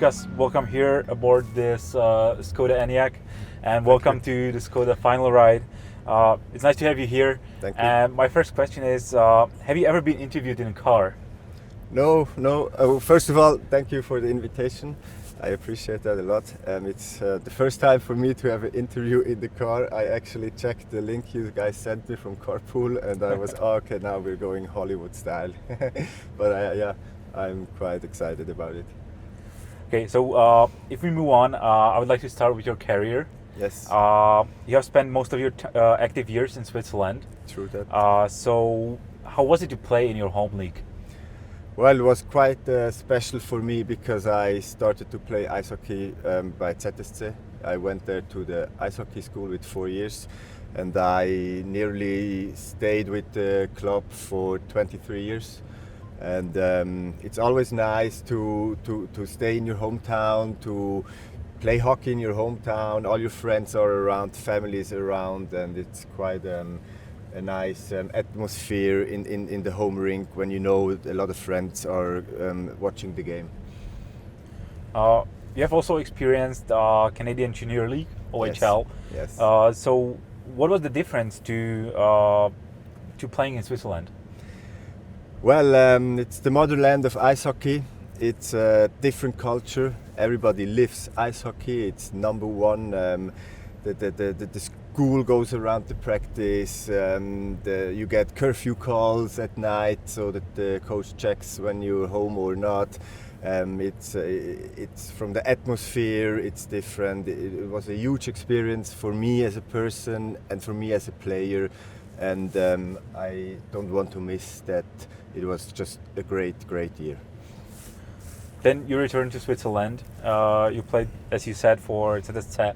Lukas, welcome here aboard this Škoda ENIAC, and welcome to the Škoda final ride. It's nice to have you here. Thank you. And my first question is, have you ever been interviewed in a car? No. First of all, thank you for the invitation. I appreciate that a lot. It's the first time for me to have an interview in the car. I actually checked the link you guys sent me from Carpool, and I was okay. Now we're going Hollywood style. But I'm quite excited about it. Okay, so if we move on, I would like to start with your career. Yes. You have spent most of your active years in Switzerland. True that. So how was it to play in your home league? Well, it was quite special for me because I started to play ice hockey by ZSC. I went there to the ice hockey school with 4 years, and I nearly stayed with the club for 23 years. And it's always nice to stay in your hometown, to play hockey in your hometown. All your friends are around, families around, and it's quite a nice atmosphere in the home rink when you know a lot of friends are watching the game. You have also experienced Canadian Junior League, OHL. Yes. So what was the difference to playing in Switzerland? Well, it's the motherland of ice hockey. It's a different culture. Everybody lives ice hockey. It's number one. The school goes around the practice. You get curfew calls at night so that the coach checks when you're home or not. It's from the atmosphere. It's different. It was a huge experience for me as a person and for me as a player. And I don't want to miss that. It was just a great year. Then you returned to Switzerland. You played, as you said, for ZSC.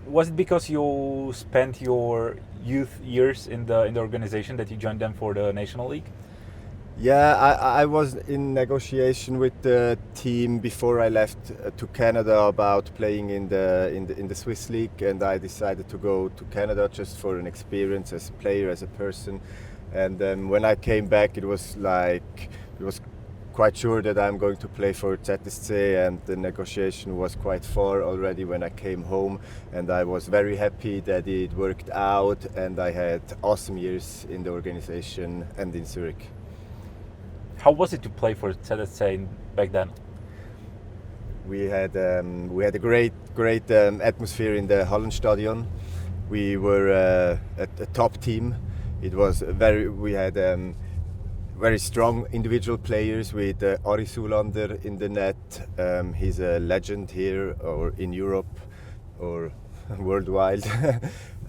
Was it because you spent your youth years in the organization that you joined them for the National League? Yeah, I was in negotiation with the team before I left to Canada about playing in the Swiss League, and I decided to go to Canada just for an experience as a player, as a person. And then when I came back, it was quite sure that I'm going to play for ZSC, and the negotiation was quite far already when I came home, and I was very happy that it worked out, and I had awesome years in the organization and in Zurich. How was it to play for ZSC back then? We had a great atmosphere in the Hallenstadion. We were a top team. We had very strong individual players with Ari Sulander in the net. He's a legend here or in Europe or worldwide.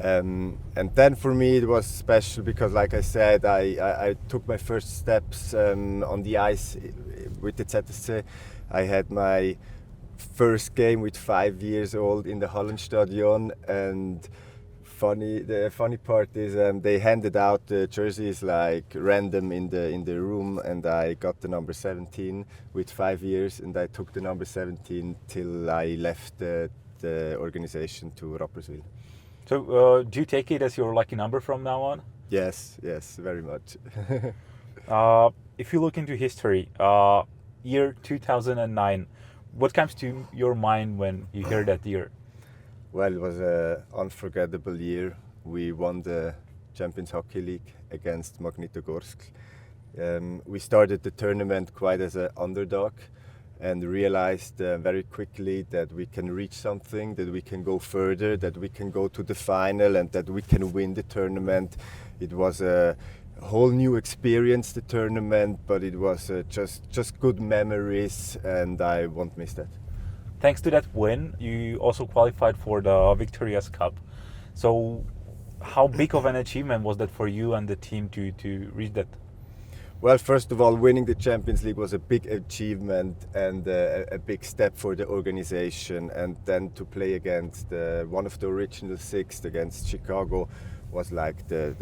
And then for me it was special because, like I said, I took my first steps on the ice with the ZSC. I had my first game with 5 years old in the Hallenstadion, and the funny part is they handed out the jerseys like random in the room, and I got the number 17 with 5 years, and I took the number 17 till I left the organization to Rapperswil. So do you take it as your lucky number from now on? Yes, very much. If you look into history, year 2009, what comes to your mind when you hear that year? Well, it was an unforgettable year. We won the Champions Hockey League against Magnitogorsk. We started the tournament quite as an underdog and realized very quickly that we can reach something, that we can go further, that we can go to the final, and that we can win the tournament. It was a whole new experience, the tournament, but it was just good memories, and I won't miss that. Thanks to that win, you also qualified for the Victoria's Cup. So how big of an achievement was that for you and the team to reach that? Well, first of all, winning the Champions League was a big achievement and a big step for the organization. And then to play against one of the original six, against Chicago, was like the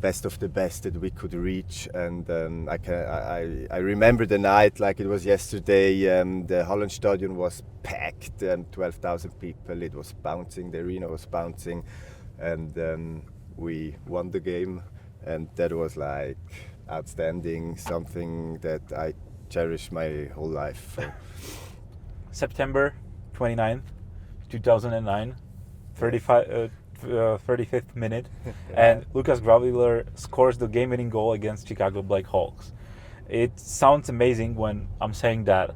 best of the best that we could reach. And I remember the night like it was yesterday. The Hallenstadion was packed, 12,000 people. It was bouncing, the arena was bouncing, and we won the game. And that was like outstanding, something that I cherish my whole life. September 29th, 2009, 35th minute, and Lukas Grauwiler scores the game-winning goal against Chicago Black Hawks. It sounds amazing when I'm saying that.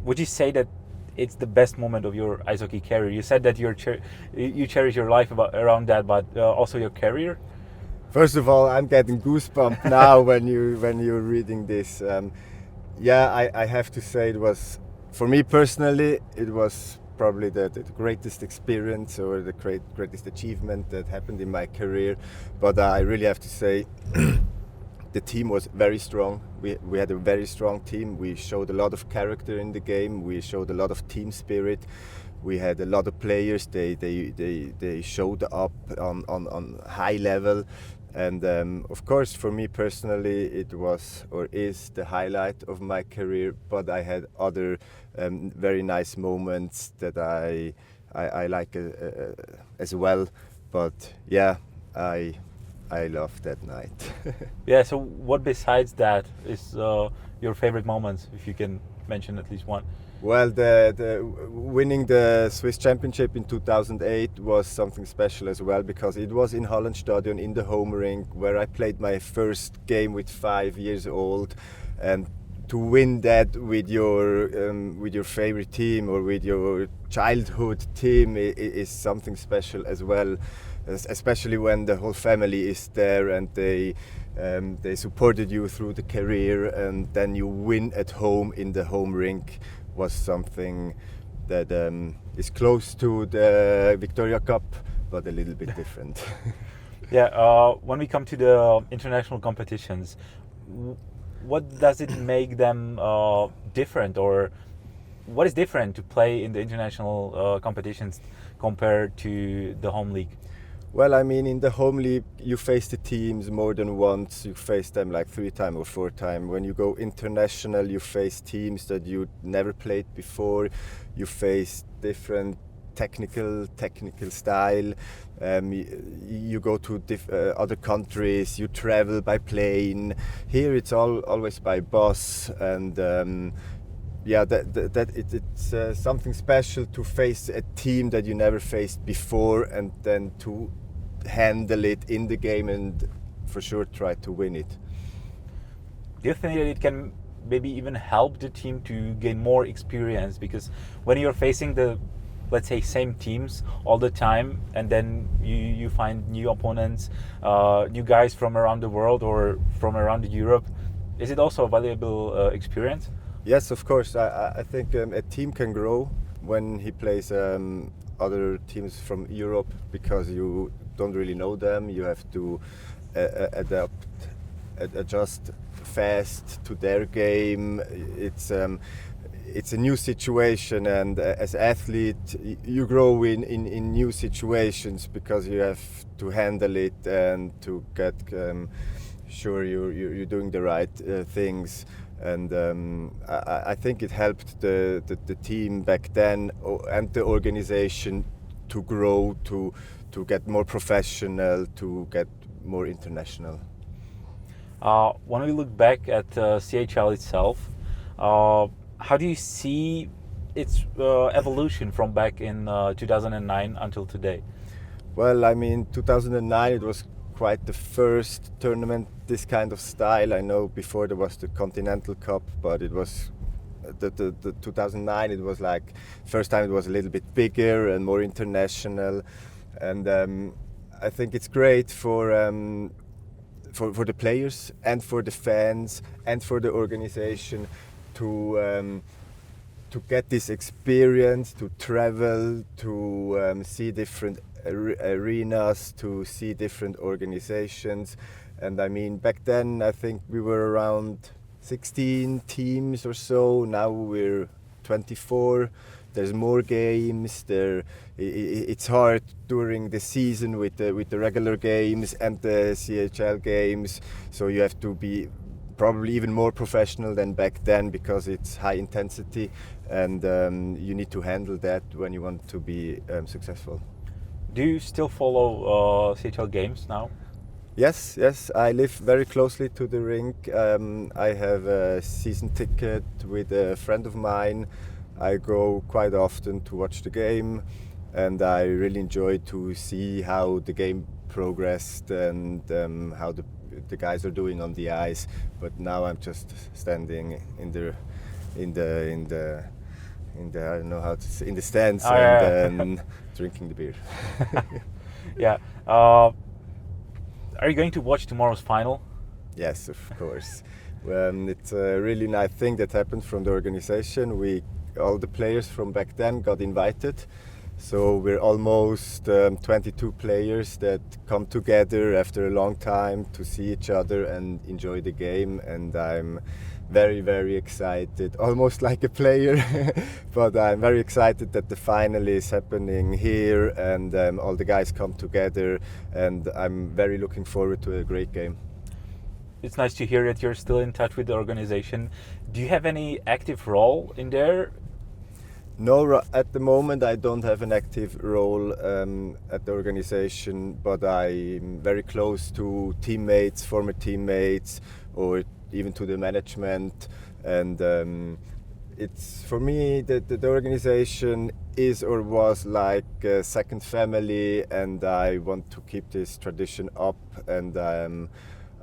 Would you say that it's the best moment of your ice hockey career? You said that you cherish your life around that, but also your career. First of all, I'm getting goosebumps now when you're reading this. I have to say it was, for me personally, it was probably the greatest experience or the greatest achievement that happened in my career. But I really have to say the team was very strong. We had a very strong team. We showed a lot of character in the game. We showed a lot of team spirit. We had a lot of players. They showed up on high level. And of course, for me personally, it was or is the highlight of my career. But I had other very nice moments that I like as well. But yeah, I loved that night. Yeah. So, what besides that is your favorite moments, if you can mention at least one? Well, the winning the Swiss Championship in 2008 was something special as well, because it was in Hallenstadion in the home rink where I played my first game with 5 years old, and to win that with your favorite team or with your childhood team is something special as well, especially when the whole family is there and they supported you through the career, and then you win at home in the home rink was something that is close to the Victoria Cup, but a little bit different. Yeah, when we come to the international competitions, what does it make them different, or what is different to play in the international competitions compared to the home league? Well, I mean, in the home league, you face the teams more than once. You face them like 3 times or 4 times. When you go international, you face teams that you never played before. You face different technical style. You go to other countries. You travel by plane. Here, it's always by bus, and it's something special to face a team that you never faced before, and then to handle it in the game and for sure try to win it. Do you think that it can maybe even help the team to gain more experience? Because when you're facing the, let's say, same teams all the time, and then you find new opponents, new guys from around the world or from around Europe, is it also a valuable experience? Yes, of course. I think a team can grow when he plays other teams from Europe, because you don't really know them. You have to adjust fast to their game. It's a new situation, and as athlete, you grow in new situations because you have to handle it and to get sure you're doing the right things. And I think it helped the team back then and the organization to grow, to get more professional, to get more international. When we look back at CHL itself, how do you see its evolution from back in 2009 until today? Well, I mean, 2009 it was quite the first tournament this kind of style. I know before there was the Continental Cup, but it was the 2009 it was like first time it was a little bit bigger and more international, and I think it's great for the players and for the fans and for the organization to get this experience, to travel, to see different arenas, to see different organizations. And I mean, back then I think we were around 16 teams or so. Now we're 24. There's more games. It's hard during the season with the regular games and the CHL games. So you have to be probably even more professional than back then, because it's high intensity, and you need to handle that when you want to be successful. Do you still follow CHL games now? Yes, yes. I live very closely to the rink. I have a season ticket with a friend of mine. I go quite often to watch the game, and I really enjoy to see how the game progressed and how the guys are doing on the ice. But now I'm just standing in the I don't know how to say, in the stands Oh, and drinking the beer. Yeah. Are you going to watch tomorrow's final? Yes, of course. It's a really nice thing that happened from the organization. All the players from back then got invited. So we're almost 22 players that come together after a long time to see each other and enjoy the game. And I'm very, very excited, almost like a player. But I'm very excited that the final is happening here and all the guys come together. And I'm very looking forward to a great game. It's nice to hear that you're still in touch with the organization. Do you have any active role in there? No, at the moment I don't have an active role at the organization, but I'm very close to teammates, former teammates, or even to the management. And it's for me the organization is or was like a second family, and I want to keep this tradition up. And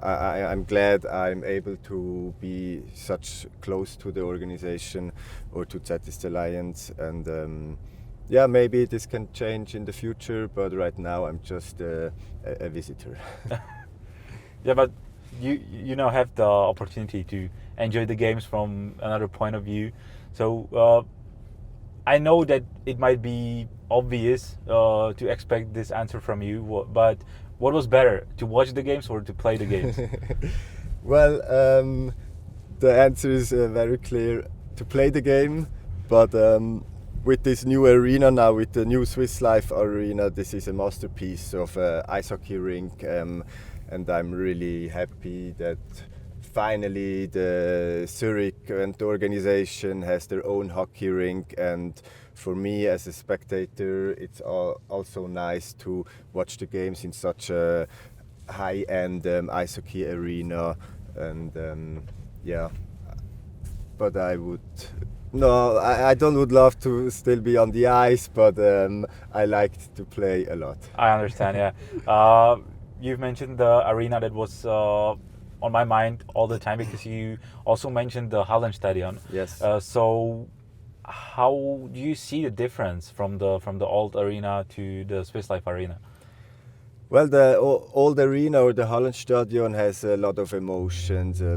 I'm glad I'm able to be such close to the organization or to ZSC Lions, and yeah, maybe this can change in the future, but right now I'm just a visitor. Yeah, but you now have the opportunity to enjoy the games from another point of view. So I know that it might be obvious to expect this answer from you, but what was better, to watch the games or to play the games? Well, the answer is very clear: to play the game. But with this new arena now, with the new Swiss Life Arena, this is a masterpiece of ice hockey rink, and I'm really happy that finally the Zurich and the organization has their own hockey rink. And for me as a spectator, it's also nice to watch the games in such a high-end ice hockey arena. And yeah, but I would love to still be on the ice, but I liked to play a lot. I understand, yeah. You've mentioned the arena that was on my mind all the time, because you also mentioned the Hallenstadion. Yes. So how do you see the difference from the old arena to the Swiss Life Arena? Well, the old arena or the Hallenstadion has a lot of emotions, a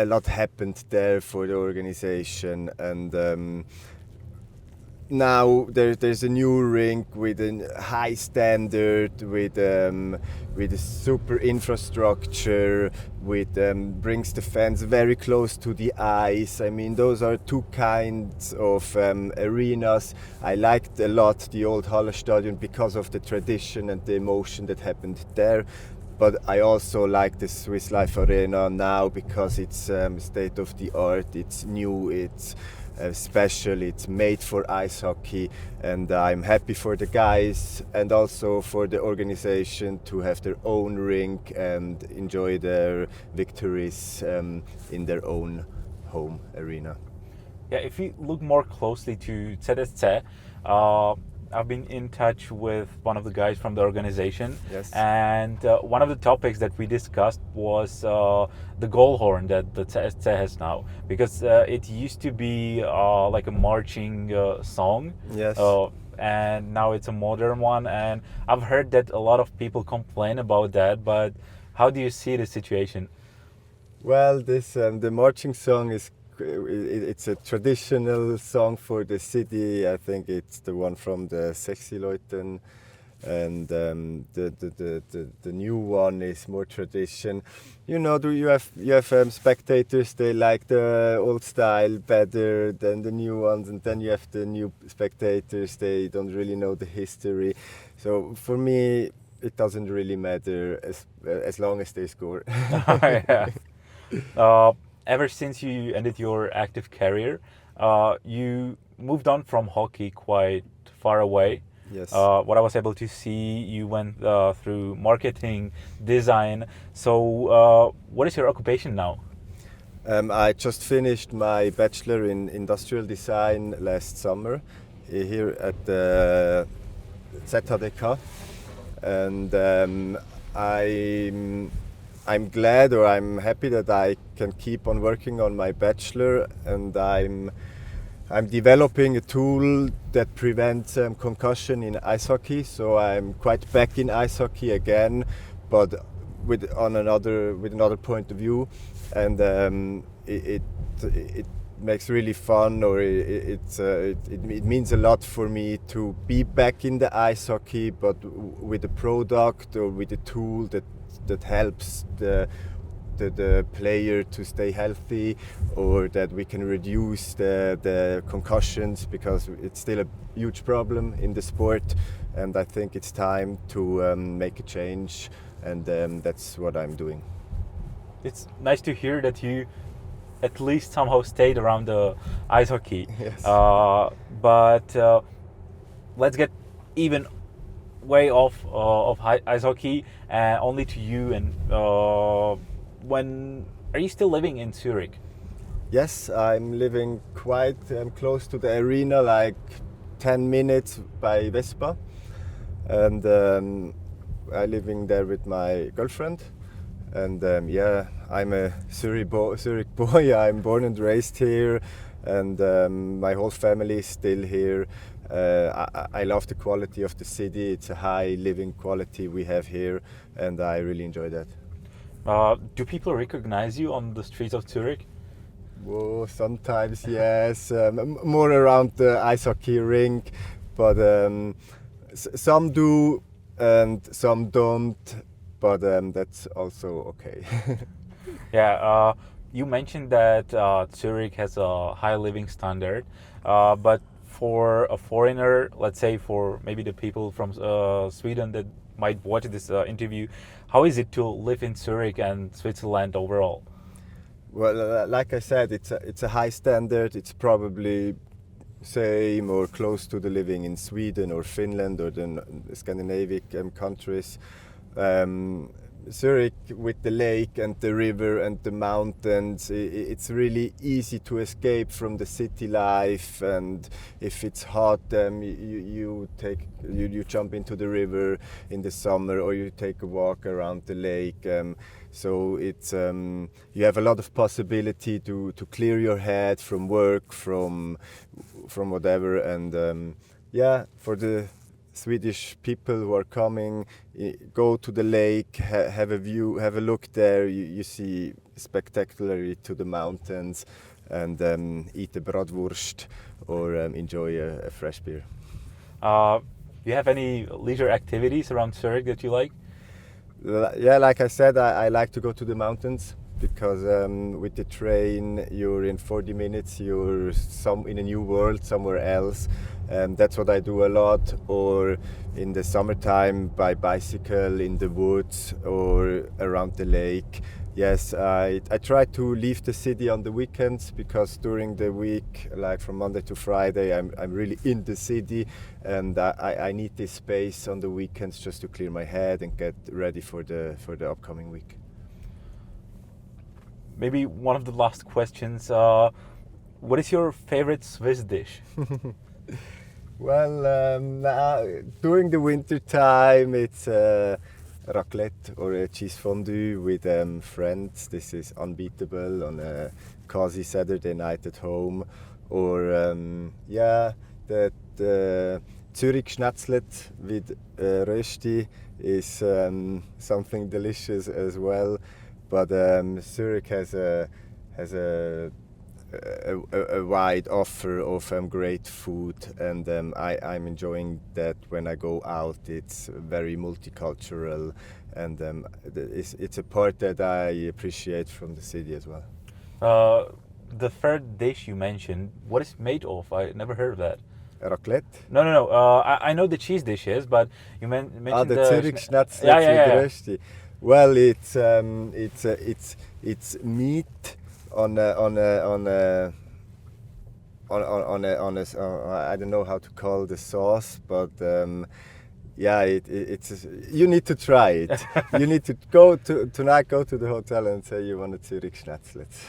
lot happened there for the organization, and now there's a new rink with a high standard, with a super infrastructure, with brings the fans very close to the ice. I mean, those are two kinds of arenas. I liked a lot the old Hallenstadion because of the tradition and the emotion that happened there. But I also like the Swiss Life Arena now because it's state of the art, it's new, it's special, it's made for ice hockey, and I'm happy for the guys and also for the organization to have their own rink and enjoy their victories in their own home arena. Yeah, if you look more closely to ZSC, I've been in touch with one of the guys from the organization. Yes. And one of the topics that we discussed was the goal horn that the ZSC has now, because it used to be like a marching song. Yes. And now it's a modern one, and I've heard that a lot of people complain about that, but how do you see the situation? Well, this the marching song it's a traditional song for the city. I think it's the one from the ZSC Lions, and the new one is more tradition. You know, you have spectators, they like the old style better than the new ones, and then you have the new spectators, they don't really know the history. So for me, it doesn't really matter as long as they score. Yeah. Ever since you ended your active career, you moved on from hockey quite far away. Yes. What I was able to see, you went through marketing, design. So, what is your occupation now? I just finished my bachelor in industrial design last summer here at the ZHDK, and I'm glad, or I'm happy that I can keep on working on my bachelor, and I'm developing a tool that prevents concussion in ice hockey. So I'm quite back in ice hockey again, but with another point of view, and it makes really fun, or it means a lot for me to be back in the ice hockey, but with a product or with a tool that helps the player to stay healthy, or that we can reduce the concussions, because it's still a huge problem in the sport, and I think it's time to make a change, and that's what I'm doing. It's nice to hear that you at least somehow stayed around the ice hockey. Yes. But let's get even way off of ice hockey, only to you. And when are you still living in Zurich? Yes, I'm living quite close to the arena, like 10 minutes by Vespa, and I'm living there with my girlfriend. And yeah, I'm a Zurich boy. I'm born and raised here, and my whole family is still here. I love the quality of the city. It's a high living quality we have here, and I really enjoy that. Do people recognize you on the streets of Zurich? Whoa, sometimes yes, more around the ice hockey rink, but some do and some don't. But that's also okay. Yeah, you mentioned that Zurich has a high living standard, but for a foreigner, let's say for maybe the people from Sweden that might watch this interview, how is it to live in Zurich and Switzerland overall? Well, like I said, it's a high standard. It's probably same or close to the living in Sweden or Finland or the Scandinavian countries. Zurich, with the lake and the river and the mountains, it's really easy to escape from the city life. And if it's hot, you jump into the river in the summer, or you take a walk around the lake. So it's you have a lot of possibility to clear your head from work, from whatever, and yeah, for the Swedish people who are coming, go to the lake, have a view, have a look there. You see spectacularly to the mountains, and eat a bratwurst, or enjoy a fresh beer. Do you have any leisure activities around Zurich that you like? Yeah, like I said, I like to go to the mountains, because with the train you're in 40 minutes, you're in a new world somewhere else. That's what I do a lot. Or in the summertime by bicycle in the woods or around the lake. Yes, I try to leave the city on the weekends, because during the week, like from Monday to Friday, I'm really in the city, and I need this space on the weekends just to clear my head and get ready for the upcoming week. Maybe one of the last questions. What is your favorite Swiss dish? Well, during the winter time, it's raclette or a cheese fondue with friends. This is unbeatable on a cozy Saturday night at home. Or yeah, the Zurich Schnatzlet with rösti is something delicious as well. But Zurich has a wide offer of great food, and I'm enjoying that when I go out. It's very multicultural, and it's a part that I appreciate from the city as well. The third dish you mentioned, what is it made of? I never heard of that. Raclette? No. I know the cheese dishes, but you mentioned the Zurich Schnatzlet yeah. with rösti. Well, it's meat on a I don't know how to call the sauce, but yeah, it's you need to try it. You need to go tonight. Go to the hotel and say you want a Zurich Schnetzlitz.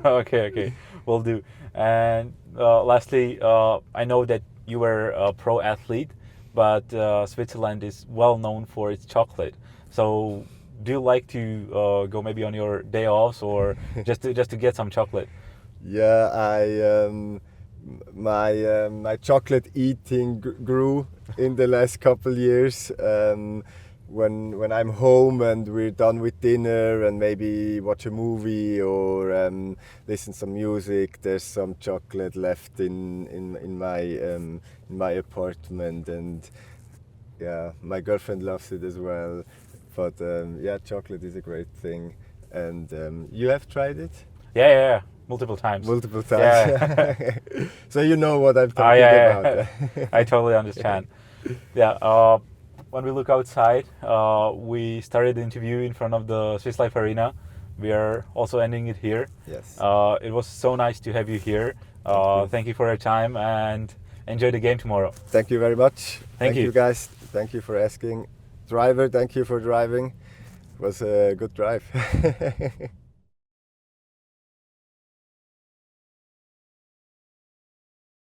Okay, will do. And lastly, I know that you were a pro athlete, but Switzerland is well known for its chocolate. So, do you like to go maybe on your day offs or just to get some chocolate? Yeah, my chocolate eating grew in the last couple years. When I'm home and we're done with dinner and maybe watch a movie or listen some music, there's some chocolate left in my apartment, and yeah, my girlfriend loves it as well. But yeah, chocolate is a great thing. And you have tried it? Yeah. Multiple times. Multiple times. Yeah. So you know what I'm talking about. I totally understand. Yeah. When we look outside, we started the interview in front of the Swiss Life Arena. We are also ending it here. Yes. It was so nice to have you here. Thank you for your time and enjoy the game tomorrow. Thank you very much. Thank you. Guys. Thank you for asking. Driver, thank you for driving. It was a good drive.